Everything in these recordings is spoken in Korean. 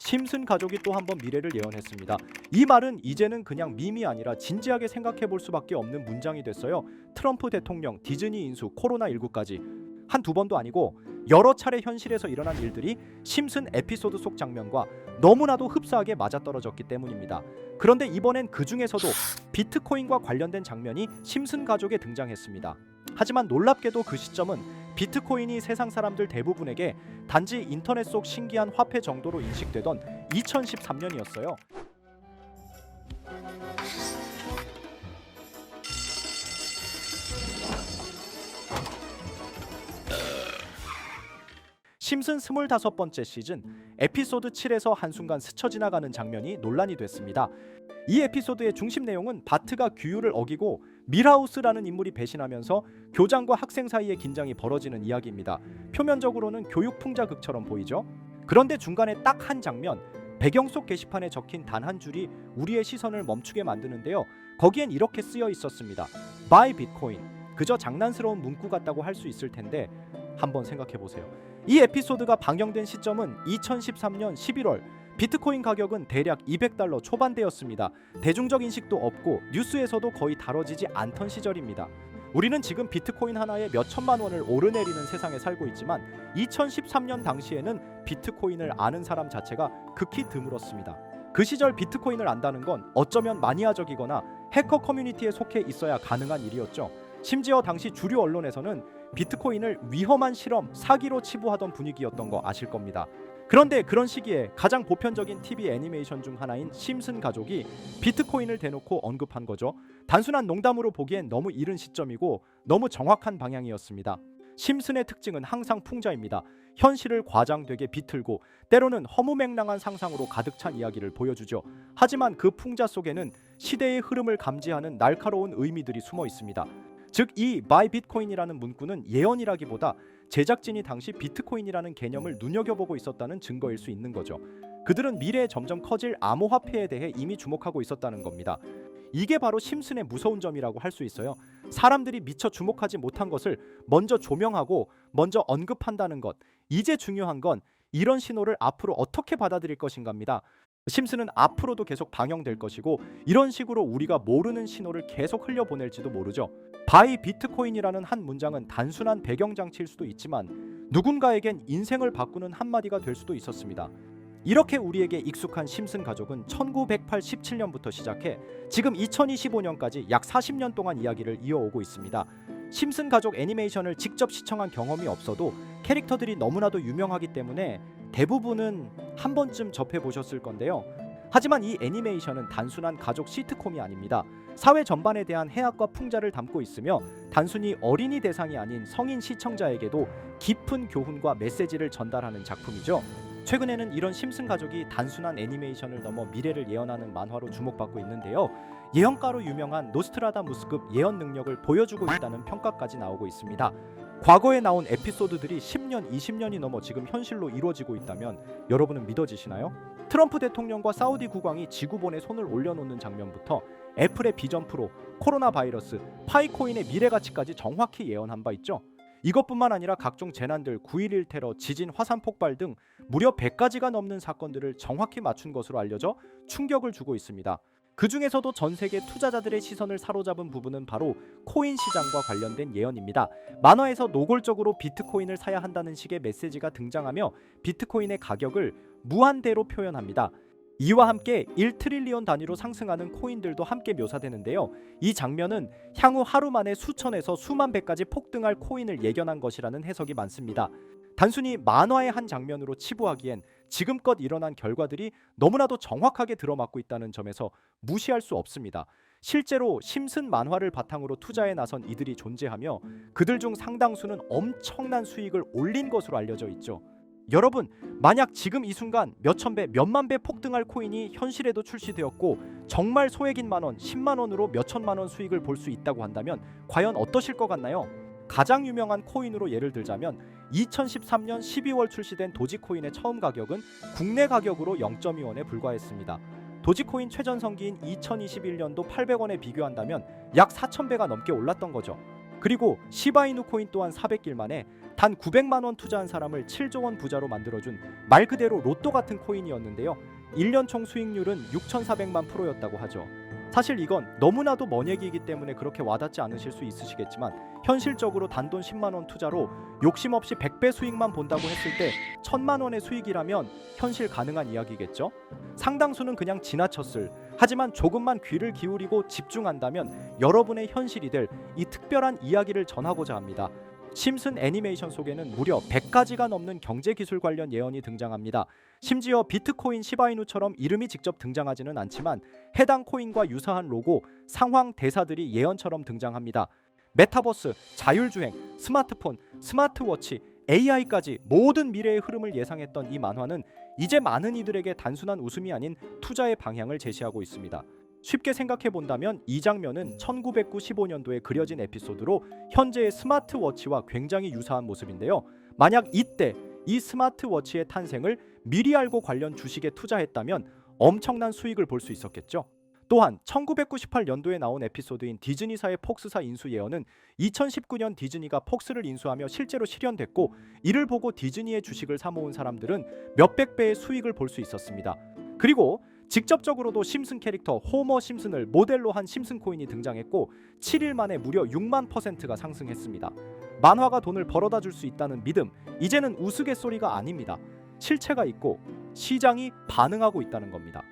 심슨 가족이 또 한 번 미래를 예언했습니다. 이 말은 이제는 그냥 밈이 아니라 진지하게 생각해 볼 수밖에 없는 문장이 됐어요. 트럼프 대통령, 디즈니 인수, 코로나19까지 한두 번도 아니고 여러 차례 현실에서 일어난 일들이 심슨 에피소드 속 장면과 너무나도 흡사하게 맞아떨어졌기 때문입니다. 그런데 이번엔 그 중에서도 비트코인과 관련된 장면이 심슨 가족에 등장했습니다. 하지만 놀랍게도 그 시점은 비트코인이 세상 사람들 대부분에게 단지 인터넷 속 신기한 화폐 정도로 인식되던 2013년이었어요. 심슨 25번째 시즌 에피소드 7에서 한순간 스쳐 지나가는 장면이 논란이 됐습니다. 이 에피소드의 중심 내용은 바트가 규율을 어기고 밀하우스라는 인물이 배신하면서 교장과 학생 사이의 긴장이 벌어지는 이야기입니다. 표면적으로는 교육 풍자극처럼 보이죠? 그런데 중간에 딱 한 장면, 배경 속 게시판에 적힌 단 한 줄이 우리의 시선을 멈추게 만드는데요. 거기엔 이렇게 쓰여 있었습니다. Buy Bitcoin. 그저 장난스러운 문구 같다고 할 수 있을 텐데 한번 생각해 보세요. 이 에피소드가 방영된 시점은 2013년 11월. 비트코인 가격은 대략 $200 초반대였습니다. 대중적 인식도 없고 뉴스에서도 거의 다뤄지지 않던 시절입니다. 우리는 지금 비트코인 하나에 몇 천만 원을 오르내리는 세상에 살고 있지만 2013년 당시에는 비트코인을 아는 사람 자체가 극히 드물었습니다. 그 시절 비트코인을 안다는 건 어쩌면 마니아적이거나 해커 커뮤니티에 속해 있어야 가능한 일이었죠. 심지어 당시 주류 언론에서는 비트코인을 위험한 실험, 사기로 치부하던 분위기였던 거 아실 겁니다. 그런데 그런 시기에 가장 보편적인 TV 애니메이션 중 하나인 심슨 가족이 비트코인을 대놓고 언급한 거죠. 단순한 농담으로 보기엔 너무 이른 시점이고 너무 정확한 방향이었습니다. 심슨의 특징은 항상 풍자입니다. 현실을 과장되게 비틀고 때로는 허무맹랑한 상상으로 가득 찬 이야기를 보여주죠. 하지만 그 풍자 속에는 시대의 흐름을 감지하는 날카로운 의미들이 숨어 있습니다. 즉 이 Buy Bitcoin이라는 문구는 예언이라기보다 제작진이 당시 비트코인이라는 개념을 눈여겨보고 있었다는 증거일 수 있는 거죠. 그들은 미래에 점점 커질 암호화폐에 대해 이미 주목하고 있었다는 겁니다. 이게 바로 심슨의 무서운 점이라고 할 수 있어요. 사람들이 미처 주목하지 못한 것을 먼저 조명하고 먼저 언급한다는 것. 이제 중요한 건 이런 신호를 앞으로 어떻게 받아들일 것인가입니다. 심슨은 앞으로도 계속 방영될 것이고 이런 식으로 우리가 모르는 신호를 계속 흘려보낼지도 모르죠. 바이 비트코인이라는 한 문장은 단순한 배경장치일 수도 있지만 누군가에겐 인생을 바꾸는 한마디가 될 수도 있었습니다. 이렇게 우리에게 익숙한 심슨 가족은 1987년부터 시작해 지금 2025년까지 약 40년 동안 이야기를 이어오고 있습니다. 심슨 가족 애니메이션을 직접 시청한 경험이 없어도 캐릭터들이 너무나도 유명하기 때문에 대부분은 한 번쯤 접해보셨을 건데요. 하지만 이 애니메이션은 단순한 가족 시트콤이 아닙니다. 사회 전반에 대한 해악과 풍자를 담고 있으며 단순히 어린이 대상이 아닌 성인 시청자에게도 깊은 교훈과 메시지를 전달하는 작품이죠. 최근에는 이런 심슨 가족이 단순한 애니메이션을 넘어 미래를 예언하는 만화로 주목받고 있는데요. 예언가로 유명한 노스트라다무스급 예언 능력을 보여주고 있다는 평가까지 나오고 있습니다. 과거에 나온 에피소드들이 10년, 20년이 넘어 지금 현실로 이루어지고 있다면 여러분은 믿어지시나요? 트럼프 대통령과 사우디 국왕이 지구본에 손을 올려놓는 장면부터 애플의 비전 프로, 코로나 바이러스, 파이코인의 미래 가치까지 정확히 예언한 바 있죠. 이것뿐만 아니라 각종 재난들, 9.11 테러, 지진, 화산 폭발 등 무려 100가지가 넘는 사건들을 정확히 맞춘 것으로 알려져 충격을 주고 있습니다. 그 중에서도 전 세계 투자자들의 시선을 사로잡은 부분은 바로 코인 시장과 관련된 예언입니다. 만화에서 노골적으로 비트코인을 사야 한다는 식의 메시지가 등장하며 비트코인의 가격을 무한대로 표현합니다. 이와 함께 1트릴리온 단위로 상승하는 코인들도 함께 묘사되는데요. 이 장면은 향후 하루 만에 수천에서 수만 배까지 폭등할 코인을 예견한 것이라는 해석이 많습니다. 단순히 만화의 한 장면으로 치부하기엔 지금껏 일어난 결과들이 너무나도 정확하게 들어맞고 있다는 점에서 무시할 수 없습니다. 실제로 심슨 만화를 바탕으로 투자에 나선 이들이 존재하며 그들 중 상당수는 엄청난 수익을 올린 것으로 알려져 있죠. 여러분, 만약 지금 이 순간 몇천 배, 몇만 배 폭등할 코인이 현실에도 출시되었고 정말 소액인 만원, 10만 원으로 몇천만 원 수익을 볼 수 있다고 한다면 과연 어떠실 것 같나요? 가장 유명한 코인으로 예를 들자면 2013년 12월 출시된 도지코인의 처음 가격은 국내 가격으로 0.2원에 불과했습니다. 도지코인 최전성기인 2021년도 800원에 비교한다면 약 4,000배가 넘게 올랐던 거죠. 그리고 시바이누 코인 또한 400일 만에 단 900만 원 투자한 사람을 7조 원 부자로 만들어준 말 그대로 로또 같은 코인이었는데요. 1년 총 수익률은 6,400만 프로였다고 하죠. 사실 이건 너무나도 먼 얘기이기 때문에 그렇게 와닿지 않으실 수 있으시겠지만 현실적으로 단돈 10만 원 투자로 욕심 없이 100배 수익만 본다고 했을 때 1,000만 원의 수익이라면 현실 가능한 이야기겠죠? 상당수는 그냥 지나쳤을, 하지만 조금만 귀를 기울이고 집중한다면 여러분의 현실이 될 이 특별한 이야기를 전하고자 합니다. 심슨 애니메이션 속에는 무려 100가지가 넘는 경제기술 관련 예언이 등장합니다. 심지어 비트코인 시바이누처럼 이름이 직접 등장하지는 않지만 해당 코인과 유사한 로고, 상황, 대사들이 예언처럼 등장합니다. 메타버스, 자율주행, 스마트폰, 스마트워치, AI까지 모든 미래의 흐름을 예상했던 이 만화는 이제 많은 이들에게 단순한 웃음이 아닌 투자의 방향을 제시하고 있습니다. 쉽게 생각해 본다면 이 장면은 1995년도에 그려진 에피소드로 현재의 스마트워치와 굉장히 유사한 모습인데요. 만약 이때 이 스마트워치의 탄생을 미리 알고 관련 주식에 투자했다면 엄청난 수익을 볼 수 있었겠죠. 또한 1998년도에 나온 에피소드인 디즈니사의 폭스사 인수 예언은 2019년 디즈니가 폭스를 인수하며 실제로 실현됐고, 이를 보고 디즈니의 주식을 사모은 사람들은 몇백 배의 수익을 볼 수 있었습니다. 그리고 직접적으로도 심슨 캐릭터 호머 심슨을 모델로 한 심슨 코인이 등장했고 7일 만에 무려 6만 %가 상승했습니다. 만화가 돈을 벌어다 줄 수 있다는 믿음, 이제는 우스갯소리가 아닙니다. 실체가 있고 시장이 반응하고 있다는 겁니다.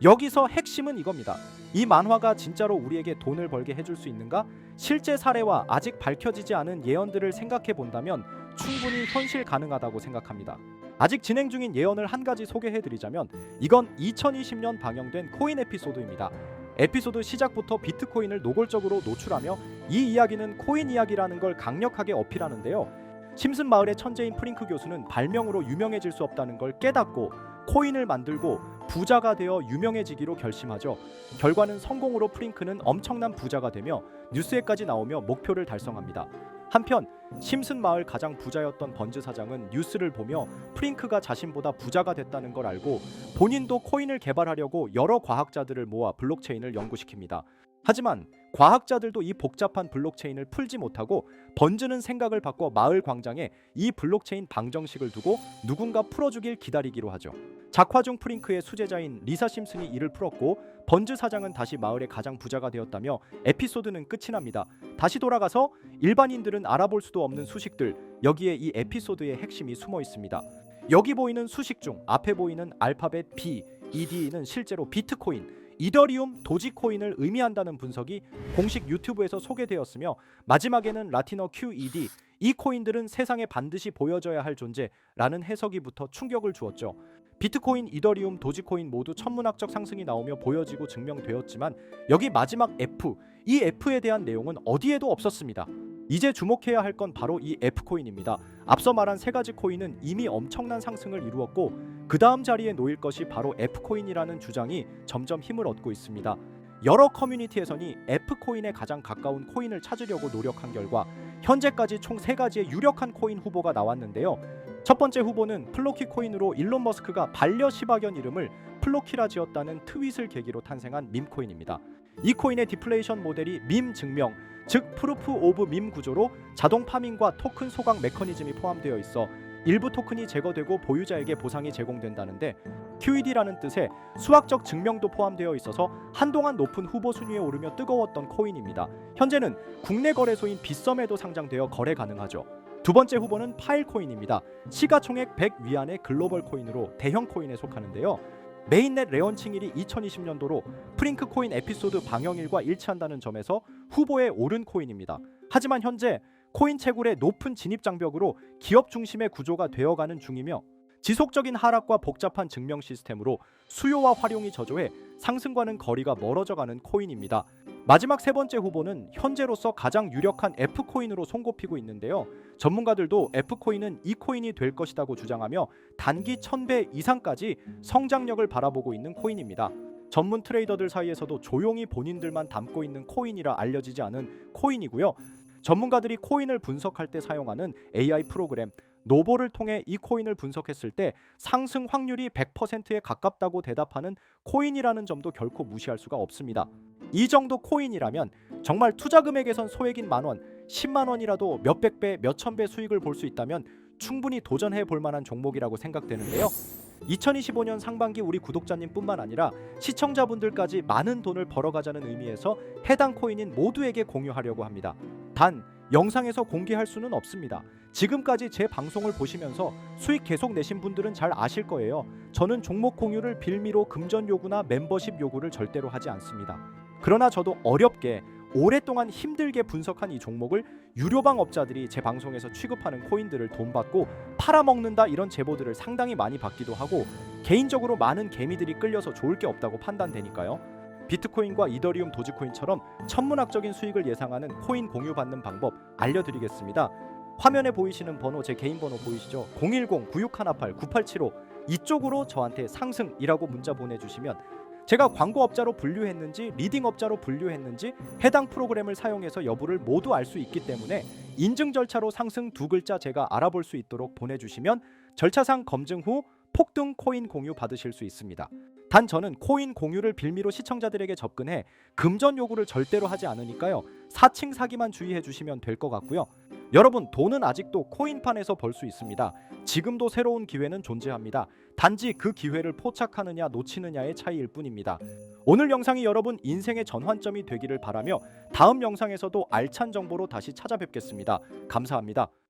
여기서 핵심은 이겁니다. 이 만화가 진짜로 우리에게 돈을 벌게 해줄 수 있는가? 실제 사례와 아직 밝혀지지 않은 예언들을 생각해 본다면 충분히 현실 가능하다고 생각합니다. 아직 진행 중인 예언을 한 가지 소개해드리자면 이건 2020년 방영된 코인 에피소드입니다. 에피소드 시작부터 비트코인을 노골적으로 노출하며 이 이야기는 코인 이야기라는 걸 강력하게 어필하는데요. 심슨 마을의 천재인 프링크 교수는 발명으로 유명해질 수 없다는 걸 깨닫고 코인을 만들고 부자가 되어 유명해지기로 결심하죠. 결과는 성공으로 프링크는 엄청난 부자가 되며 뉴스에까지 나오며 목표를 달성합니다. 한편 심슨 마을 가장 부자였던 번즈 사장은 뉴스를 보며 프링크가 자신보다 부자가 됐다는 걸 알고 본인도 코인을 개발하려고 여러 과학자들을 모아 블록체인을 연구시킵니다. 하지만 과학자들도 이 복잡한 블록체인을 풀지 못하고 번즈는 생각을 바꿔 마을 광장에 이 블록체인 방정식을 두고 누군가 풀어주길 기다리기로 하죠. 작화 중 프링크의 수제자인 리사 심슨이 이를 풀었고 번즈 사장은 다시 마을의 가장 부자가 되었다며 에피소드는 끝이 납니다. 다시 돌아가서 일반인들은 알아볼 수도 없는 수식들, 여기에 이 에피소드의 핵심이 숨어 있습니다. 여기 보이는 수식 중 앞에 보이는 알파벳 B, ED는 실제로 비트코인, 이더리움, 도지코인을 의미한다는 분석이 공식 유튜브에서 소개되었으며 마지막에는 라틴어 QED, 이 코인들은 세상에 반드시 보여져야 할 존재라는 해석이 붙어 충격을 주었죠. 비트코인, 이더리움, 도지코인 모두 천문학적 상승이 나오며 보여지고 증명되었지만 여기 마지막 F, 이 F에 대한 내용은 어디에도 없었습니다. 이제 주목해야 할 건 바로 이 F코인입니다. 앞서 말한 세 가지 코인은 이미 엄청난 상승을 이루었고 그 다음 자리에 놓일 것이 바로 F코인이라는 주장이 점점 힘을 얻고 있습니다. 여러 커뮤니티에서는 F코인에 가장 가까운 코인을 찾으려고 노력한 결과 현재까지 총 3가지의 유력한 코인 후보가 나왔는데요. 첫 번째 후보는 플로키 코인으로 일론 머스크가 반려 시바견 이름을 플로키라 지었다는 트윗을 계기로 탄생한 밈코인입니다. 이 코인의 디플레이션 모델이 밈 증명, 즉 프루프 오브 밈 구조로 자동 파밍과 토큰 소각 메커니즘이 포함되어 있어 일부 토큰이 제거되고 보유자에게 보상이 제공된다는데 QED라는 뜻의 수학적 증명도 포함되어 있어서 한동안 높은 후보 순위에 오르며 뜨거웠던 코인입니다. 현재는 국내 거래소인 빗썸에도 상장되어 거래 가능하죠. 두 번째 후보는 파일코인입니다. 시가총액 100 위안의 글로벌 코인으로 대형 코인에 속하는데요. 메인넷 레언칭일이 2020년도로 프링크 코인 에피소드 방영일과 일치한다는 점에서 후보에 오른 코인입니다. 하지만 현재 코인 채굴의 높은 진입 장벽으로 기업 중심의 구조가 되어가는 중이며 지속적인 하락과 복잡한 증명 시스템으로 수요와 활용이 저조해 상승과는 거리가 멀어져가는 코인입니다. 마지막 세 번째 후보는 현재로서 가장 유력한 F코인으로 손꼽히고 있는데요. 전문가들도 F코인은 이 코인이 될 것이라고 주장하며 단기 1000배 이상까지 성장력을 바라보고 있는 코인입니다. 전문 트레이더들 사이에서도 조용히 본인들만 담고 있는 코인이라 알려지지 않은 코인이고요. 전문가들이 코인을 분석할 때 사용하는 AI 프로그램 노보를 통해 이 코인을 분석했을 때 상승 확률이 100%에 가깝다고 대답하는 코인이라는 점도 결코 무시할 수가 없습니다. 이 정도 코인이라면 정말 투자 금액에선 소액인 만원, 10만 원이라도 몇백 배, 몇천 배 수익을 볼 수 있다면 충분히 도전해 볼 만한 종목이라고 생각되는데요. 2025년 상반기 우리 구독자님뿐만 아니라 시청자분들까지 많은 돈을 벌어가자는 의미에서 해당 코인인 모두에게 공유하려고 합니다. 단 영상에서 공개할 수는 없습니다. 지금까지 제 방송을 보시면서 수익 계속 내신 분들은 잘 아실 거예요. 저는 종목 공유를 빌미로 금전 요구나 멤버십 요구를 절대로 하지 않습니다. 그러나 저도 어렵게 오랫동안 힘들게 분석한 이 종목을 유료방 업자들이 제 방송에서 취급하는 코인들을 돈 받고 팔아먹는다 이런 제보들을 상당히 많이 받기도 하고 개인적으로 많은 개미들이 끌려서 좋을 게 없다고 판단되니까요. 비트코인과 이더리움 도지코인처럼 천문학적인 수익을 예상하는 코인 공유 받는 방법 알려드리겠습니다. 화면에 보이시는 번호, 제 개인 번호 보이시죠? 010-9618-9875 이쪽으로 저한테 상승이라고 문자 보내주시면 제가 광고업자로 분류했는지 리딩업자로 분류했는지 해당 프로그램을 사용해서 여부를 모두 알 수 있기 때문에 인증 절차로 상승 두 글자 제가 알아볼 수 있도록 보내주시면 절차상 검증 후 폭등 코인 공유 받으실 수 있습니다. 단 저는 코인 공유를 빌미로 시청자들에게 접근해 금전 요구를 절대로 하지 않으니까요. 사칭 사기만 주의해 주시면 될 것 같고요. 여러분, 돈은 아직도 코인판에서 벌 수 있습니다. 지금도 새로운 기회는 존재합니다. 단지 그 기회를 포착하느냐 놓치느냐의 차이일 뿐입니다. 오늘 영상이 여러분 인생의 전환점이 되기를 바라며 다음 영상에서도 알찬 정보로 다시 찾아뵙겠습니다. 감사합니다.